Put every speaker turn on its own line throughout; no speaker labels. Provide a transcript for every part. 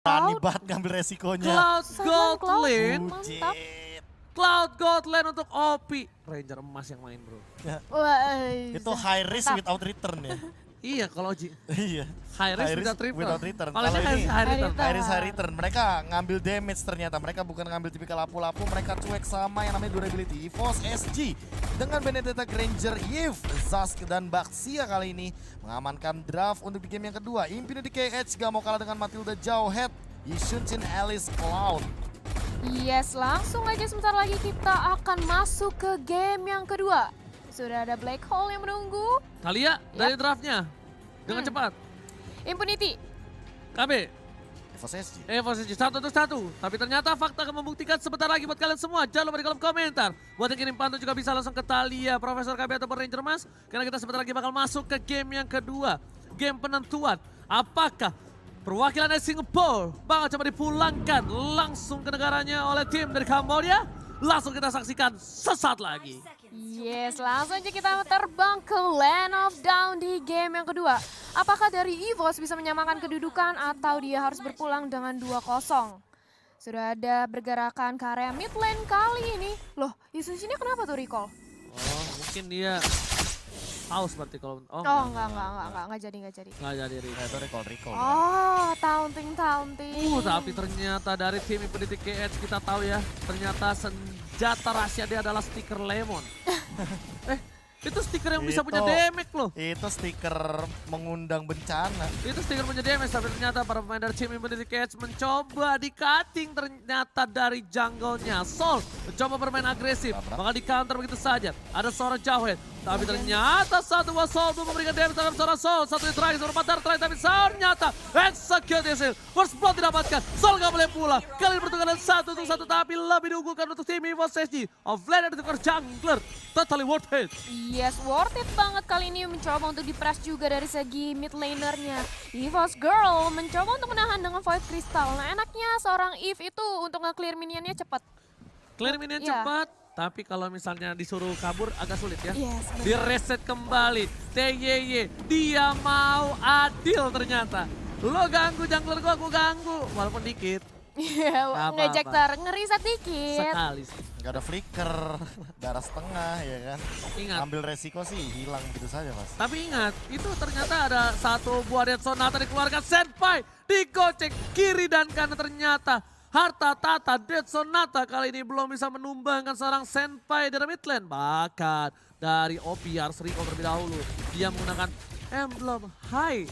Berani banget ngambil resikonya.
Cloud Gold Lane.
Bujet.
Cloud Gold Lane untuk OP. Ranger emas yang main bro.
Wah,
Itu high risk without return ya.
Iya kalau Ji.
Iya.
High risk without
return.
Kalau
Kalau
ini
ini
high return.
high risk high return. Mereka ngambil damage ternyata. Mereka bukan ngambil tipikal lapu-lapu. Mereka cuek sama yang namanya durability. EVOS SG dengan Benedetta Granger, Yves, Zask dan Baxia kali ini mengamankan draft untuk di game yang kedua. Infinity KH gak mau kalah dengan Matilda Jauhead. Yishunchin Alice Cloud.
yes, langsung aja sebentar lagi kita akan masuk ke game yang kedua. Sudah ada Black Hole yang menunggu.
Thalia dari draftnya. Dengan cepat.
Impunity.
KB.
EVOS SG.
Posisi 1-1. Tapi ternyata fakta akan membuktikan sebentar lagi buat kalian semua. Jangan lupa di kolom komentar. Buat yang kirim pantun juga bisa langsung ke Thalia, Profesor KB atau Ranger Mas. Karena kita sebentar lagi bakal masuk ke game yang kedua. Game penentuan. Apakah perwakilan dari Singapura bakal coba dipulangkan langsung ke negaranya oleh tim dari Kamboja? Langsung kita saksikan sesaat lagi.
Yes, langsung aja kita terbang ke Land of Dawn di game yang kedua. Apakah dari EVOS bisa menyamakan kedudukan atau dia harus berpulang dengan 2-0? Sudah ada bergerakan ke area mid lane kali ini. Loh, Yusuf-nya kenapa tuh recall?
Oh mungkin dia haus berarti kalau...
Oh, enggak jadi.
Nggak jadi.
Nah, itu recall.
Oh, taunting.
Tapi ternyata dari tim Infinity KH kita tahu ya, ternyata senjata rahasia dia adalah stiker lemon. Itu stiker yang bisa punya damage loh.
Itu stiker mengundang bencana.
Itu stiker punya damage, tapi ternyata para pemain dari tim Infinity KH mencoba di-cutting ternyata dari jungle-nya. Sol mencoba bermain agresif, bakal di-counter begitu saja. Ada seorang Jauhead, tapi ternyata satu buah Sol belum memberikan damage terhadap seorang Sol. Satu di terakhir, seorang Patar terakhir, tapi ternyata execute hasil. First blood didapatkan, Sol gak boleh pulang. Kali ini pertukaran 1-1, tapi lebih diunggulkan untuk tim EVOS SG. Offlaner ditukar jungler, totally worth it.
Yes, worth it banget kali ini mencoba untuk di-press juga dari segi mid lanernya. EVOS Girl mencoba untuk menahan dengan Void Crystal. Nah enaknya seorang Eve itu untuk nge-clear minionnya cepat.
Clear minion
Iya.
cepat, tapi kalau misalnya disuruh kabur agak sulit ya.
Yes, benar.
Di reset kembali, TYY, dia mau adil ternyata. Lo ganggu jungler gua ganggu, walaupun dikit.
Iya,
Nggak
ngejekter, ngeriset dikit.
Sekali sih.
Gak ada flicker, darah setengah ya kan.
Ingat.
Ambil resiko sih hilang begitu saja mas.
Tapi ingat, itu ternyata ada satu buah Dead Sonata dikeluarkan. Senpai digocek kiri dan kanan ternyata. Harta tata Dead Sonata kali ini belum bisa menumbangkan seorang Senpai dari mid lane. Bahkan dari OP harus recall terlebih dahulu. Dia menggunakan emblem high,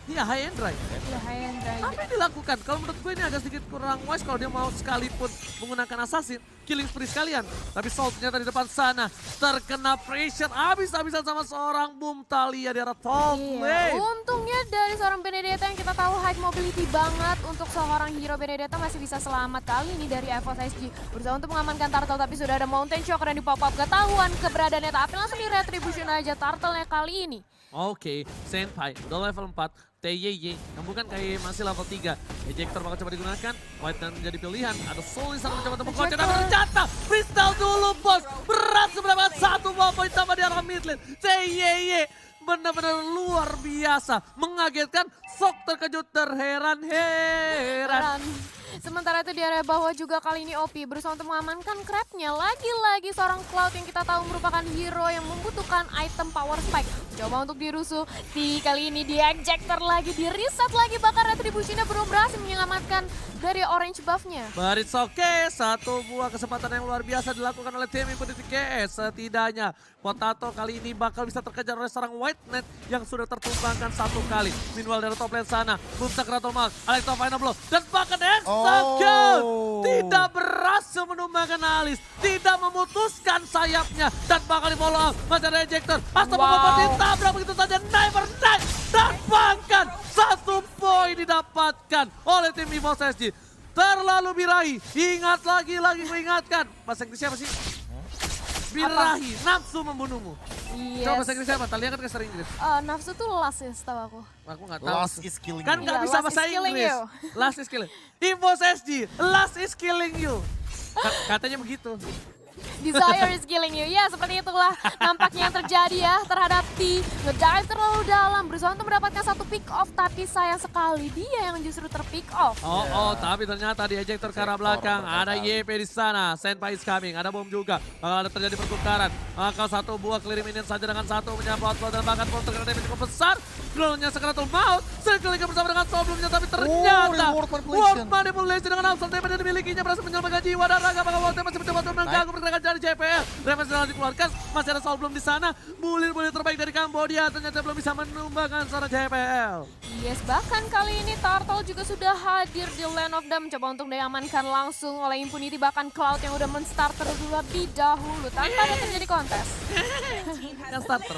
iya high and dry.
Iya, high and dry.
Apa yang dilakukan? Kalau menurut gue ini agak sedikit kurang wise kalau dia mau sekalipun menggunakan assassin, killing spree sekalian. Tapi Sol ternyata di depan sana terkena pressure habis-habisan sama seorang Boom Thalia di arah top
Iya,
lane.
untungnya dari seorang Benedetta yang kita tahu high mobility banget untuk seorang hero Benedetta masih bisa selamat kali ini dari EVOS SG. Berusaha untuk mengamankan Turtle tapi sudah ada Mountain Shocker yang di pop up ketahuan keberadaannya tapi langsung di retribution aja Turtle-nya kali ini.
Oke, Senpai udah level 4, TYY yang bukan kayak masih level 3. Ejector bakal coba digunakan, White dan menjadi pilihan. Ada Soul yang sangat mencoba untuk mengkocok, tapi ternyata freestyle dulu bos. Berat seberapa satu buah poin tambah di arah mid lane. TYY benar-benar luar biasa, mengagetkan, sok terkejut, terheran-heran.
Sementara itu di area bawah juga kali ini OP berusaha untuk mengamankan crabnya. Lagi-lagi seorang Cloud yang kita tahu merupakan hero yang membutuhkan item power spike. Coba untuk dirusuh, kali ini di ejector lagi, di reset lagi, bahkan retributionnya belum berhasil menyelamatkan dari orange buff-nya.
But it's okay, satu buah kesempatan yang luar biasa dilakukan oleh tim Infinity KH. Setidaknya Potato kali ini bakal bisa terkejar oleh seorang White Knight yang sudah tertumbangkan satu kali. Meanwhile dari top lane sana, Boomsak Ratomal, Alex final blow, dan bahkan Execute tidak berhasil menumbangkan Alice, tidak memutuskan sayapnya, dan bakal di follow up. Masih ada ejector, Astagfirullah ditabrak begitu saja, Never Die, dan bahkan satu poin didapatkan oleh tim EVOS SG. Terlalu birahi, ingat lagi mengingatkan. Bahasa Inggris siapa sih? Birahi, nafsu membunuhmu.
Yes.
Coba bahasa Inggris siapa? Thalia kan kasar Inggris.
nafsu tuh last ya setahu aku.
Aku nggak tahu.
Last is killing
Kan
you.
nggak
Iya,
bisa
last
bahasa
is killing
Inggris.
you.
Last is killing. EVOS SG, last is killing you. Katanya begitu.
Desire is killing you. Ya, seperti itulah nampaknya yang terjadi ya terhadap T. Ngedive terlalu dalam, berusaha untuk mendapatkan satu pick off, tapi sayang sekali dia yang justru terpick off.
Tapi ternyata di ejector ke arah belakang. Ada YP di sana. Senpai is coming. Ada bom juga. Bakal ada terjadi pertukaran. Maka satu buah clear minion saja dengan satu menyapa outflow dan bahkan bom terkena damage cukup besar. Growlnya Secretal Maut. Sekali bersama dengan sebelumnya, tapi ternyata World Manipulation dengan absolute damage yang dimilikinya berhasil menyelamatkan jiwa dan raga. Maka World masih mencoba untuk mengganggu pergerakan dari JPL. Remes sudah dikeluarkan. Masih ada Soul belum di sana. Bulir-bulir terbaik dari Kambodia ternyata belum bisa menumbangkan seorang JPL.
Yes, bahkan kali ini Turtle juga sudah hadir di Land of Dawn, mencoba untuk diamankan langsung oleh Impunity, bahkan Cloud yang udah men-start terlebih dahulu tanpa ada terjadi kontes.
Yang starter.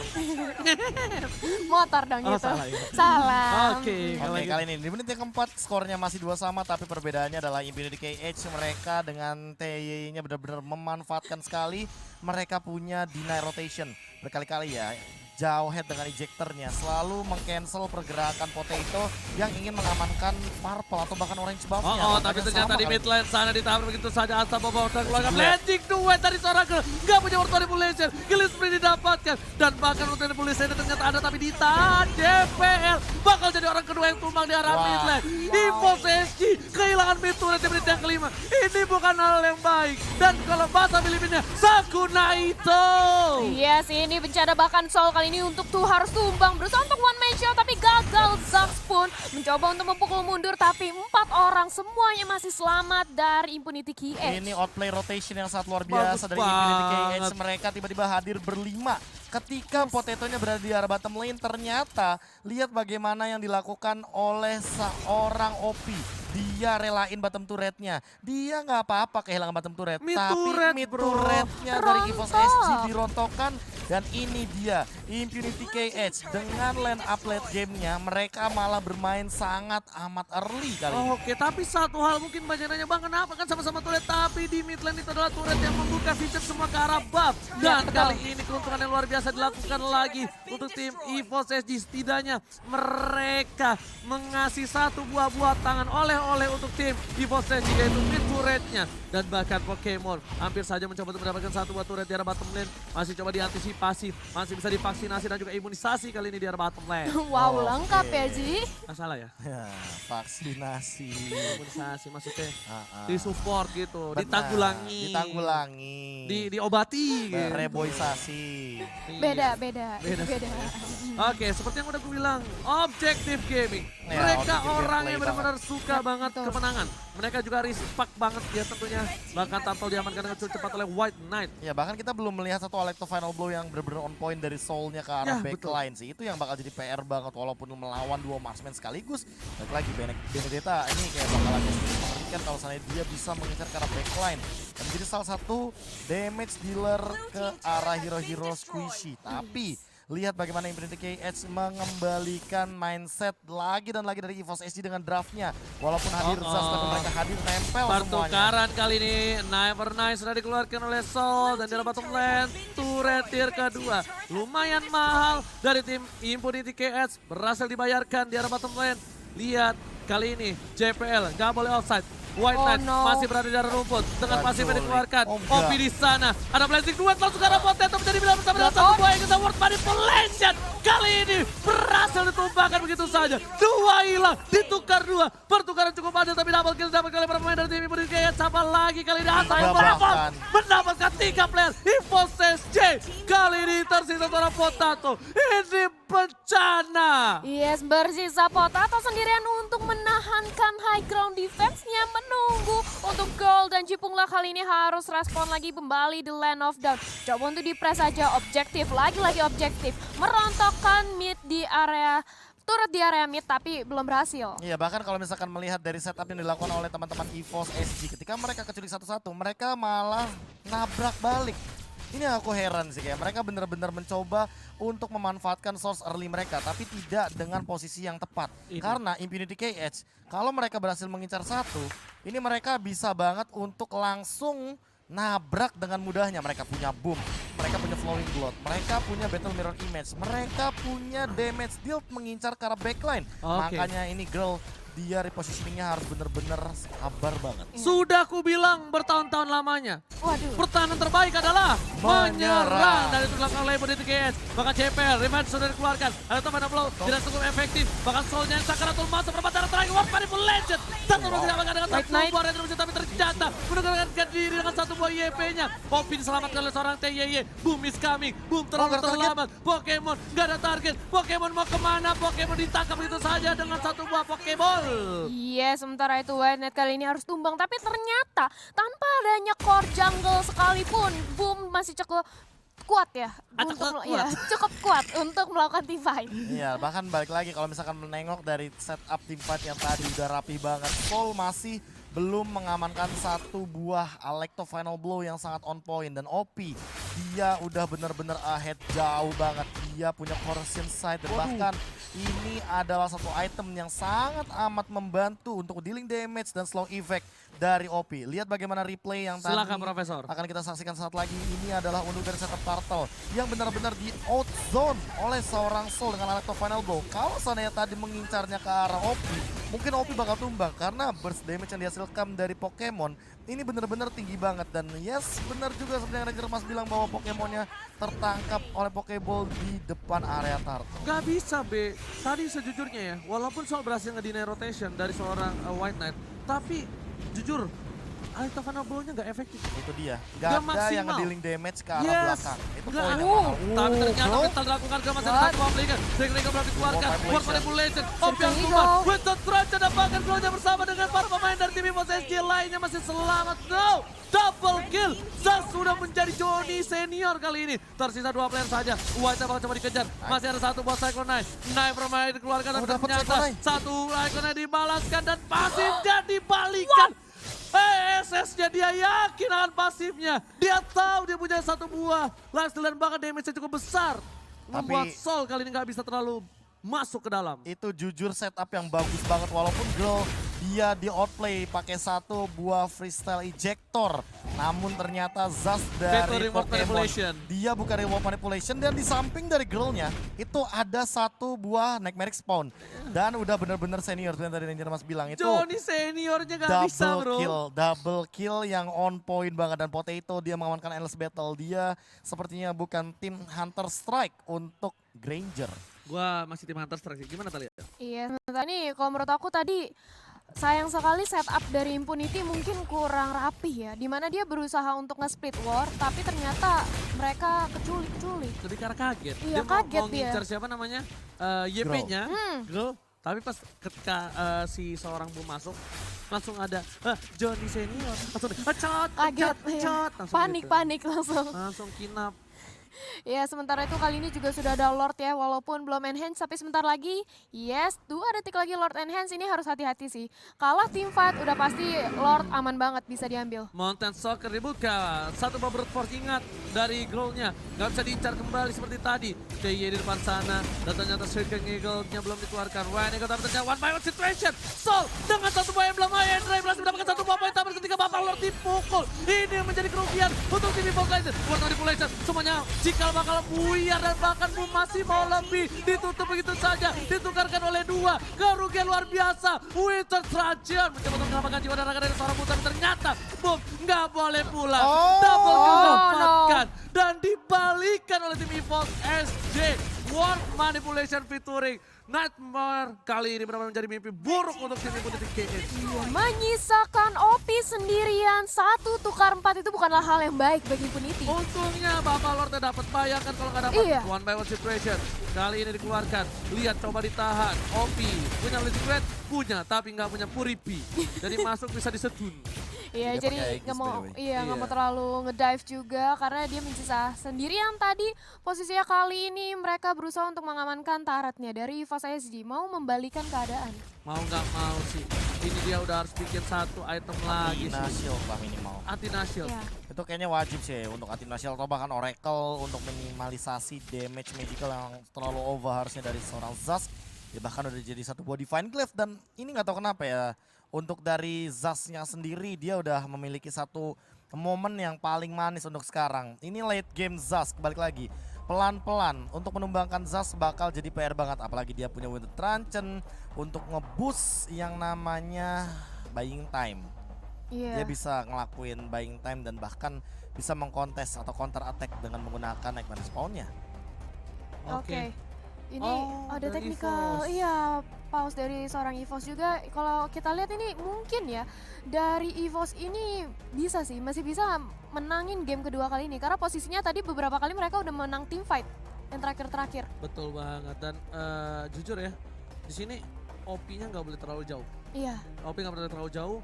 Motor dong
Oh,
gitu.
salah ya.
Salah.
Oke,
Oke, kali ini di menit yang keempat skornya masih 2 sama, tapi perbedaannya adalah Infinity KH mereka dengan TY-nya benar-benar memanfaatkan sekali. Mereka punya deny rotation berkali-kali ya. Jauh head dengan ejectornya, selalu meng-cancel pergerakan Potato yang ingin mengamankan purple atau bahkan orange buff-nya.
Tapi
Tampaknya
ternyata
sama
di
kali
mid lane sana ditahan begitu saja. Asap Bobo dan keluarga
Gila.
blending duet dari seorang girl. Gak punya World Manipulation. Killing spree didapatkan. Dan bahkan World Manipulation ternyata ada tapi ditahan. JPL bakal jadi orang kedua yang tumbang di arah
Wah.
mid lane. EVOS SG kehilangan mid turret di menit yang kelima. Ini bukan hal yang baik. Dan kalau bahasa Filipinnya, Sakuna itu.
Yes, ini bencana bahkan Soul kali ini untuk tuh harus tumbang. Berusaha untuk one man show tapi gagal. Zax pun mencoba untuk memukul mundur tapi 4 orang semuanya masih selamat dari Impunity KH.
Ini outplay rotation yang sangat luar
Bagus
biasa dari Infinity
banget.
KH. Mereka tiba-tiba hadir berlima. Ketika Potatonya berada di arah bottom lane, ternyata lihat bagaimana yang dilakukan oleh seorang OP. Dia relain bottom turretnya. Dia nggak apa-apa kehilangan bottom turret.
Mid
tapi
turret,
mid
bro.
turretnya dari EVOS
Rontok.
SG dirontokkan. Dan ini dia Impunity KH dengan lane up late gamenya. Mereka malah bermain sangat amat early kali ini.
Oke, tapi satu hal mungkin banyak nanya, Bang, kenapa kan sama-sama turret, tapi di mid lane itu adalah turret yang membuka vision semua ke arah buff. Dan
betul.
kali ini keuntungan yang luar biasa dilakukan lagi untuk tim EVOS SG. Setidaknya mereka mengasih satu buah tangan oleh-oleh untuk tim EVOS SG, yaitu mid turretnya. Dan bahkan Pokemon hampir saja mencoba untuk mendapatkan satu buah turret di arah bottom lane. Masih coba diantisipasi, masih bisa divaksinasi dan juga imunisasi kali ini di arah bottom lane.
Wow,
Oke.
lengkap ya Ji.
Nggak salah ya?
Ya, vaksinasi.
Imunisasi maksudnya
Ah, ah.
di support gitu,
Benar,
ditanggulangi.
Ditanggulangi.
Diobati gitu.
Reboisasi.
Iya.
Beda.
Oke, seperti yang udah gue bilang, objektif gaming.
Ya,
Mereka
objektif
orang
gameplay
yang benar-benar
banget.
suka banget
betul.
kemenangan. Mereka juga respect banget dia tentunya. Bahkan Turtle diamankan dengan cukup cepat oleh White Knight.
Ya bahkan kita belum melihat satu Alecto Final Blow yang benar-benar on point dari soulnya ke arah
Ya, betul.
backline sih. Itu yang bakal jadi PR banget walaupun melawan 2 marksman sekaligus. Balik lagi Benedetta ini kayak bakal agak sedikit mengerikan kalau misalnya dia bisa mengincar ke arah backline. Dan menjadi salah satu damage dealer ke arah hero-hero squishy. Tapi lihat bagaimana Infinity KH mengembalikan mindset lagi dan lagi dari EVOS SG dengan draftnya. Walaupun hadir Zaz, tapi mereka hadir nempel semuanya.
Pertukaran kali ini, Never Nice sudah dikeluarkan oleh Soul dan di bottom lane, turret tier kedua. Lumayan mahal dari tim Impunity KH, berhasil dibayarkan di arah bottom lane. Lihat kali ini JPL nggak boleh offside. White
Oh,
Knight
no.
masih berada di arah rumput dengan
Aduh,
pasifnya dikeluarkan.
oh, enggak.
Opi di sana, ada blazing duet langsung ke arah Potato menjadi bilang bersama dengan satu buah yang kita World Manipulation. Kali ini berhasil ditumbangkan begitu saja. 2 hilang, ditukar 2. Pertukaran cukup adil tapi double kill dapat kali para pemain dari tim Impunity KH. Siapa lagi kali ini Asa yang
Bahkan.
mendapatkan 3 player. EVOS SG kali ini tersisa seorang Potato. Ini bencana.
Yes, bersisa Potato sendirian untuk menahankan high ground defense-nya, menunggu untuk Girl dan Cipunglah kali ini harus respon lagi kembali di Land of Dawn. Coba untuk di-press saja objektif, lagi-lagi objektif. Merontokkan mid di area, turret di area mid tapi belum berhasil.
Iya, bahkan kalau misalkan melihat dari setup yang dilakukan oleh teman-teman EVOS SG, ketika mereka kecuali satu-satu, mereka malah nabrak balik. Ini yang aku heran sih, kayak mereka benar-benar mencoba untuk memanfaatkan source early mereka, tapi tidak dengan posisi yang tepat.
Ini.
Karena Impunity KH, kalau mereka berhasil mengincar satu, ini mereka bisa banget untuk langsung nabrak dengan mudahnya. Mereka punya boom, mereka punya flowing blood, mereka punya battle mirror image, mereka punya damage deal mengincar ke arah backline.
Oke.
Makanya ini Girl dia repositioningnya harus bener-bener sabar banget.
Sudah ku bilang bertahun-tahun lamanya.
Waduh.
Pertahanan terbaik adalah
Menyerang.
menyerang. Dan itu dilakukan oleh Body TKS. Bahkan CPL, revenge sudah dikeluarkan. Ada teman blow, tidak cukup efektif. Bahkan soulnya yang sakaratul masa perempatan terakhir. Warp Manipul Legend. Satu masih tidak dengan
White
satu
Knight.
buah Retro Vision, tapi ternyata menegakkan diri dengan satu buah YP-nya. Poppy diselamatkan oleh seorang TYY. Boom is coming. Boom terlalu
nggak ada target.
terlambat. Pokemon nggak ada target. Pokemon mau kemana? Pokemon ditangkap begitu saja dengan satu buah Pokeball.
Iya, sementara itu White Knight kali ini harus tumbang. Tapi ternyata tanpa adanya core jungle sekalipun, Boom masih cukup kuat ya.
Cukup
Iya, cukup kuat untuk melakukan teamfight.
Iya, bahkan balik lagi kalau misalkan menengok dari setup teamfight yang tadi udah rapi banget. Soul masih belum mengamankan satu buah Alecto Final Blow yang sangat on point. Dan OP, dia udah bener-bener ahead jauh banget. Dia punya Corrosion Sight dan bahkan ini adalah satu item yang sangat amat membantu untuk dealing damage dan slow effect dari OP. Lihat bagaimana replay yang tadi
Silakan Profesor.
akan kita saksikan saat lagi. Ini adalah unduh dari setup Turtle yang benar-benar di outzone oleh seorang Soul dengan Alecto Final Blow. Kalau seandainya tadi mengincarnya ke arah OP, mungkin OP bakal tumbang karena burst damage yang dihasilkan dari Pokemon ini benar-benar tinggi banget. Dan yes, benar juga seperti yang Ranger Mas bilang bahwa Pokemonnya tertangkap oleh Pokeball di depan area Turtle.
Gak bisa B, tadi sejujurnya ya, walaupun Soul berhasil nge-deny rotation dari seorang White Knight, tapi jujur, Alecto Final Blow-nya gak efektif.
Itu dia,
Gak
gak ada yang
maksimal.
nge-dealing damage ke arah
Yes.
belakang. Itu
Nggak
poin yang
ada.
mahal.
Tapi ternyata
bro.
kita dilakukan ke masih ada satu aplikasi. Drake berarti dikeluarkan.
Warp
Warp Manipulation. Op yang
Circle
keluar.
Eagle.
Winston Trunch dapatkan golnya bersama dengan para pemain dari tim Evos SG lainnya masih selamat. No! Double kill. Zas sudah menjadi Johnny senior kali ini. Tersisa 2 player saja. White bakal coba dikejar. Masih ada satu buat Cyclone Knight. Knight bermain dikeluarkan dan
dapat
ternyata
Cyclone Knight.
satu Cyclone Knight dibalaskan dan pasifnya dibalikan. SS-nya dia yakin akan pasifnya. Dia tahu dia punya satu buah lifesteal dan bahkan damage-nya cukup besar. Membuat Soul kali ini nggak bisa terlalu masuk ke dalam.
Itu jujur setup yang bagus banget walaupun Girl dia di outplay pakai satu buah freestyle ejector. Namun ternyata Zas dari
Betul reward
Pokemon
manipulation.
dia bukan reward manipulation dan di samping dari Girlnya itu ada satu buah Nightmare Spawn. Dan udah bener-bener senior seperti yang tadi Ranger Mas bilang itu.
Johnny seniornya nggak bisa bro.
Double kill yang on point banget. Dan Potato dia mengamankan Endless Battle. Dia sepertinya bukan tim Hunter Strike untuk Granger.
Gua masih tim Hunter Strike sih. Gimana Talia?
Iya, sementara ini kalau menurut aku tadi sayang sekali setup dari Impunity mungkin kurang rapih ya. Dimana dia berusaha untuk nge-split war, tapi ternyata mereka keculik-keculik.
Lebih karena kaget.
Iya, kaget
mau
dia.
ngincar siapa namanya? YP-nya. Girl. Tapi pas ketika si seorang Boom masuk, langsung ada Johnny senior. Langsung cot,
Kaget, ya.
cot. Langsung
Panik
gitu.
langsung.
Langsung kinap.
Ya, sementara itu kali ini juga sudah ada Lord ya, walaupun belum enhance, tapi sebentar lagi, yes, 2 detik lagi Lord enhance, ini harus hati-hati sih. Kalah team fight, udah pasti Lord aman banget bisa diambil.
Mountain Soccer dibuka. Satu Brute Force ingat dari goalnya. Gak bisa diincar kembali seperti tadi. TY di depan sana. Dan ternyata Circle Eagle-nya belum dikeluarkan. Wayne Eagle tapi ternyata one by one situation. Soul dengan satu buah emblem. Andre berhasil mendapatkan satu buah poin. Tapi ketika Bapak Lord dipukul. Ini yang menjadi kerugian untuk tim Evos Legends. Buat manipulation. Semuanya cikal bakal buyar. Dan bahkan Boom masih mau lebih. Ditutup begitu saja. Ditukarkan oleh 2. Kerugian luar biasa. Winter Trajan mencoba untuk menyelamatkan jiwa dan raga dari seorang Boom. Tapi ternyata Boom nggak boleh pulang. Double kill dapatkan. Dan dibalikan oleh tim Evos SG. Warp Manipulation featuring Nightmare kali ini benar-benar menjadi mimpi buruk untuk tim Impunity KS.
Menyisakan OP sendirian, 1 tukar 4 itu bukanlah hal yang baik bagi Impunity.
Untungnya Bapak Lord dapat, bayangkan kalau nggak dapat.
Iya.
One by one situation. Kali ini dikeluarkan. Lihat coba ditahan. OP punya Lizzie Red, punya tapi nggak punya Puripi. Jadi masuk bisa disedun.
Iya,
Dia
jadi
pakai
nggak
Aegis,
mau,
by the way.
iya nggak
Iya.
mau terlalu ngedive juga karena dia menyisa sendirian tadi. Posisinya kali ini mereka berusaha untuk mengamankan turretnya dari Evos SG, mau membalikan keadaan.
Mau nggak mau sih. Ini dia udah harus bikin satu item lagi sih.
Nasil lah minimal.
Anti-Nasil.
Ya.
Itu kayaknya wajib sih untuk Atin National atau bahkan Oracle untuk minimalisasi damage magical yang terlalu over harusnya dari seorang Zas. Ya bahkan udah jadi satu buah Divine Glaive dan ini nggak tahu kenapa ya. Untuk dari Zasnya sendiri dia udah memiliki satu momen yang paling manis untuk sekarang. Ini late game Zas, balik lagi. pelan-pelan untuk menumbangkan Zas bakal jadi PR banget. Apalagi dia punya Winter Truncheon untuk nge-boost yang namanya buying time.
Iya.
Dia bisa ngelakuin buying time dan bahkan bisa mengkontes atau counter attack dengan menggunakan Nightmare Spawn-nya.
Oke. Ini
Oh,
ada
dari
technical,
EVOS.
iya, pause dari seorang EVOS juga. Kalau kita lihat ini mungkin ya, dari EVOS ini bisa sih, masih bisa menangin game kedua kali ini. Karena posisinya tadi beberapa kali mereka udah menang team fight yang terakhir-terakhir.
Betul banget dan jujur ya, di sini OP-nya nggak boleh terlalu jauh.
Iya,
OP nggak boleh terlalu jauh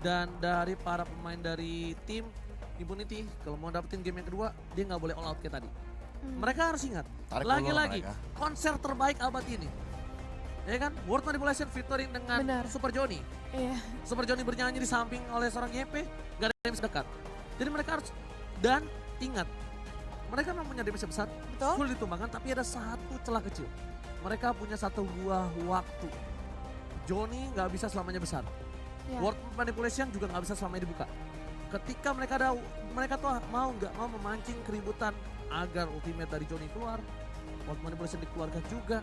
dan dari para pemain dari tim Impunity kalau mau dapetin game yang kedua dia nggak boleh all out kayak tadi. Mereka harus ingat,
Tarik ulur
lagi-lagi
mereka.
konser terbaik abad ini. Ya kan, World Manipulation featuring dengan
Benar.
Super Johnny.
iya.
Super Johnny bernyanyi di samping oleh seorang YP, gak ada yang bisa dekat. Jadi mereka harus, dan ingat, mereka memang punya damage besar,
Betul.
full ditumbangkan, tapi ada satu celah kecil. Mereka punya satu buah waktu. Johnny gak bisa selamanya besar.
Iya.
World Manipulation juga gak bisa selamanya dibuka. Ketika mereka tuh mau nggak mau memancing keributan agar ultimate dari Johnny keluar, World Manipulation dikeluarkan juga.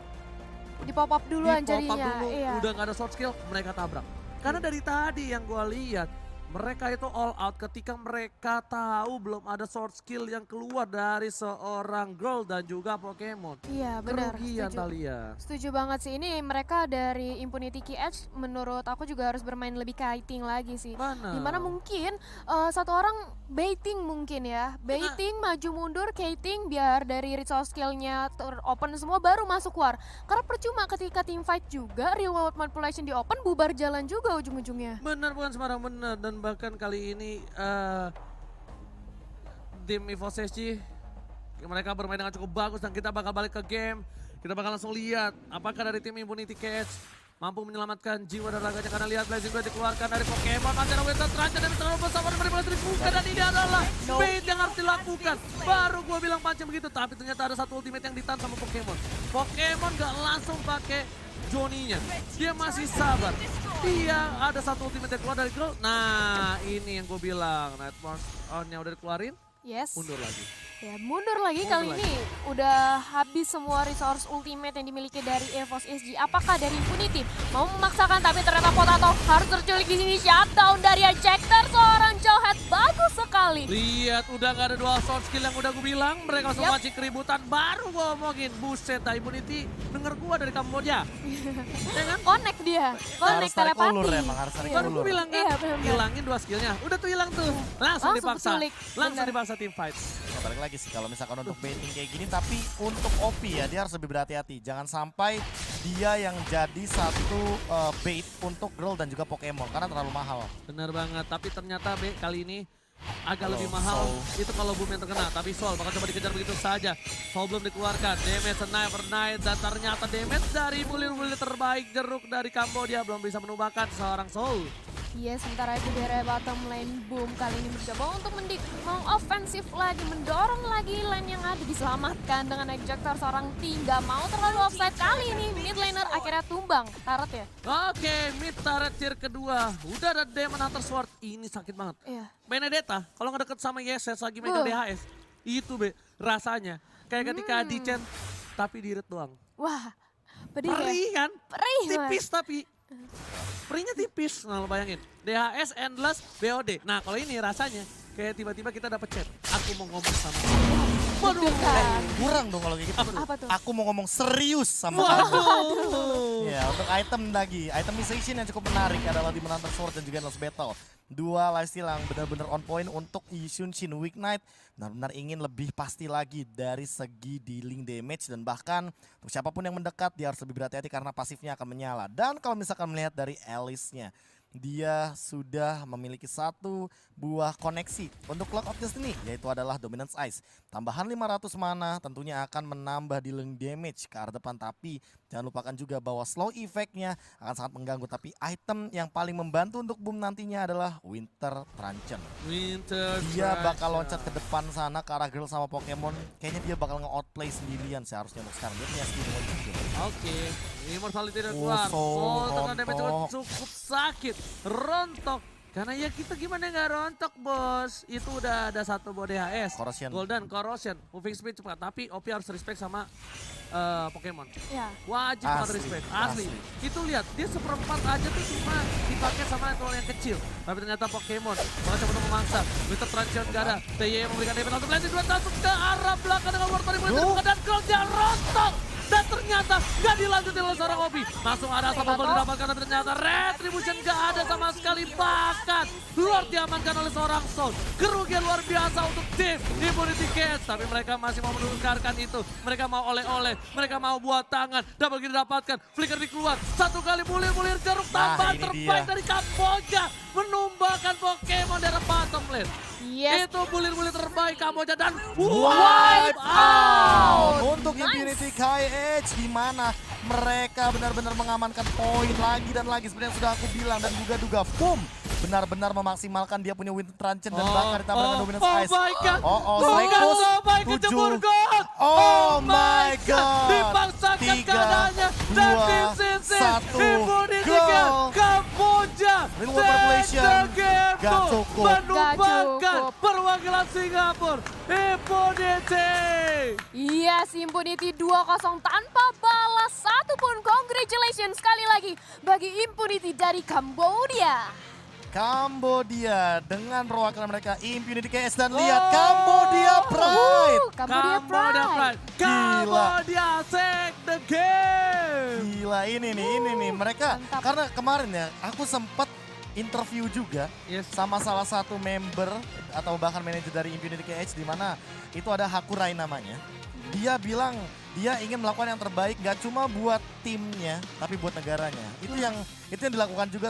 Di pop up duluan
Di pop up
jadinya.
dulu,
Iya.
udah gak ada short skill, mereka tabrak. Karena dari tadi yang gue lihat, mereka itu all out ketika mereka tahu belum ada short skill yang keluar dari seorang girl dan juga Pokemon.
Iya, benar.
Kerugian
Setuju.
Thalia.
Setuju banget sih, ini mereka dari Impunity KH menurut aku juga harus bermain lebih kiting lagi sih.
Mana?
Dimana mungkin satu orang baiting mungkin ya, baiting maju mundur kiting biar dari resource skillnya open semua baru masuk war. Karena percuma ketika team fight juga real world manipulation di open bubar jalan juga ujung-ujungnya.
Benar bukan sembarang benar dan bahkan kali ini tim EVOS SG mereka bermain dengan cukup bagus dan kita bakal balik ke game. Kita bakal langsung lihat apakah dari tim Impunity KH mampu menyelamatkan jiwa dan raganya karena lihat Blazing Blade dikeluarkan dari Pokemon. Masih ada Winter Truncheon dan terlalu bersama manipulasi dibuka dan ini adalah bait yang harus dilakukan. Baru gue bilang pancing begitu tapi ternyata ada satu ultimate yang ditahan sama Pokemon. Pokemon gak langsung pakai Johnny-nya. Dia masih sabar. Dia ada satu ultimate yang keluar dari girl. Nah ini yang gue bilang. Nightmare on-nya udah dikeluarin.
Yes.
Mundur lagi.
Ya mundur lagi
Mundur
kali
lagi.
ini. Udah habis semua resource ultimate yang dimiliki dari EVOS SG. Apakah dari Impunity mau memaksakan tapi ternyata Potato harus terculik di sini. Shutdown dari Ejector, seorang Jowhead bagus sekali.
Lihat udah gak ada dual sword skill yang udah gue bilang. Mereka langsung
Yap.
mancing keributan. Baru gue ngomongin. Buset dah Impunity. Denger gue dari Kamboja. Ya kan?
Connect dia, connect
Harus tarik
telepati.
ulur emang, harus tarik
Iya.
Baru gue
ulur.
bilang kan,
Iya, benar-benar.
hilangin dua skillnya. Udah tuh hilang tuh. Langsung
Langsung
dipaksa.
keculik,
Langsung
benar.
dipaksa team fight.
Ya, balik lagi sih kalau misalkan untuk baiting kayak gini, tapi untuk OP ya dia harus lebih berhati-hati. Jangan sampai dia yang jadi satu bait untuk girl dan juga Pokemon karena terlalu mahal.
Bener banget, tapi ternyata B kali ini agak
Kalau
lebih mahal.
Soul.
Itu kalau boom yang terkena, tapi Soul bakal coba dikejar begitu saja. Soul belum dikeluarkan, damage Sniper Knight dan ternyata damage dari bulir-bulir terbaik jeruk dari Kamboja belum bisa menumbangkan seorang Soul.
Iya, sementara itu dari bottom lane Boom kali ini mencoba untuk mengofensif lagi, mendorong lagi lane yang ada, diselamatkan dengan ejector seorang T. Nggak mau terlalu offside kali ini, mid laner akhirnya tumbang, Tarot ya?
Oke, mid turret tier kedua. Udah ada Demon Hunter Sword, ini sakit banget.
Iya.
Benedetta, kalau nggak deket sama Yeses lagi megang DHS, itu be rasanya. Kayak ketika Dicen, tapi di red doang.
Wah, pedih ya?
Perih kan?
Perih,
Tipis tapi. Perihnya tipis, nah lo bayangin. DHS, Endless, BOD. Nah kalau ini rasanya kayak tiba-tiba kita dapet chat. Aku mau ngomong sama kamu. Waduh.
Kurang dong kalau kayak gitu.
Apa tuh?
Aku mau ngomong serius sama kamu.
Waduh.
Ya, untuk item lagi, itemization yang cukup menarik adalah di Hunter Sword dan juga Endless Battle. Dua lifesteal yang benar-benar on point untuk Yishun Shin Weak Knight. Benar-benar ingin lebih pasti lagi dari segi dealing damage dan bahkan untuk siapapun yang mendekat dia harus lebih berhati-hati karena pasifnya akan menyala. Dan kalau misalkan melihat dari Alice-nya, dia sudah memiliki satu buah koneksi untuk Clock of Destiny, yaitu adalah Dominance Ice. Tambahan 500 mana tentunya akan menambah dealing damage ke arah depan, tapi jangan lupakan juga bahwa slow effect-nya akan sangat mengganggu. Tapi item yang paling membantu untuk boom nantinya adalah Winter Truncheon.
Winter
Dia bakal
Truncheon.
loncat ke depan sana ke arah girl sama Pokemon. Kayaknya dia bakal nge-outplay sendirian seharusnya untuk sekarang. Dia punya skill juga.
Oke, Immortality udah
Oh,
keluar.
Soul,
Soul terkena damage
rontok.
cukup sakit. Rontok Karena ya kita gimana nggak rontok bos. Itu udah ada satu buat DHS.
Corrosion.
Golden, Corrosion. Moving speed cepat. Tapi OP harus respect sama Pokemon.
Ya.
Wajib
Asli,
banget respect. Asli. Itu lihat, dia seperempat aja tuh cuma dipakai sama tool yang kecil. Tapi ternyata Pokemon mencoba untuk memaksa. Winter Transition gak ada. TY memberikan damage langsung landing 2 langsung ke arah belakang dengan Wartorry mulai terbuka dan Gold dia rontok. Dan ternyata gak dilanjutin oleh seorang Obi. Langsung ada satu gol didapatkan tapi ternyata Retribution gak ada sama sekali. Bahkan Lord diamankan oleh seorang Soul. Kerugian luar biasa untuk tim Impunity Cats. Tapi mereka masih mau menukarkan itu. Mereka mau oleh-oleh. Mereka mau buat tangan. Double kill didapatkan. Flicker dikeluar. Satu kali mulir-mulir jeruk tambahan
ini
terbaik
dia.
dari Kamboja. Menumbangkan Pokemon dari bottom lane.
Yes.
Itu bulir-bulir terbaik Kamboja dan
Wipe out
out.
untuk
Nice.
Impunity KH di mana mereka benar-benar mengamankan poin lagi dan lagi seperti yang sudah aku bilang dan duga-duga boom benar-benar memaksimalkan dia punya Winter Transition dan bahkan ditambah dengan Dominance
oh
Ice.
my god.
Oh,
Bukan
Cycles
sampai
7.
kejebur gol.
Oh my god.
Dipaksakan
3,
keadaannya dan
2,
di sisi
1,
Impunity
gol.
Kamboja.
Real world population. Gak cukup.
Menumbangkan
cukup.
perwakilan Singapura. Impunity.
Yes, Impunity 2-0 tanpa balas satupun. Congratulations sekali lagi bagi Impunity dari Kamboja.
Kambodia dengan perwakilan mereka Impunity KS dan lihat Kambodia Pride.
Kambodia Pride.
Kambodia take the game.
Gila ini nih mereka
Mantap.
karena kemarin ya aku sempat interview juga
Yes.
sama salah satu member atau bahkan manajer dari Impunity KH di mana itu ada Hakurai namanya. Dia bilang dia ingin melakukan yang terbaik gak cuma buat timnya tapi buat negaranya. Itu yang dilakukan juga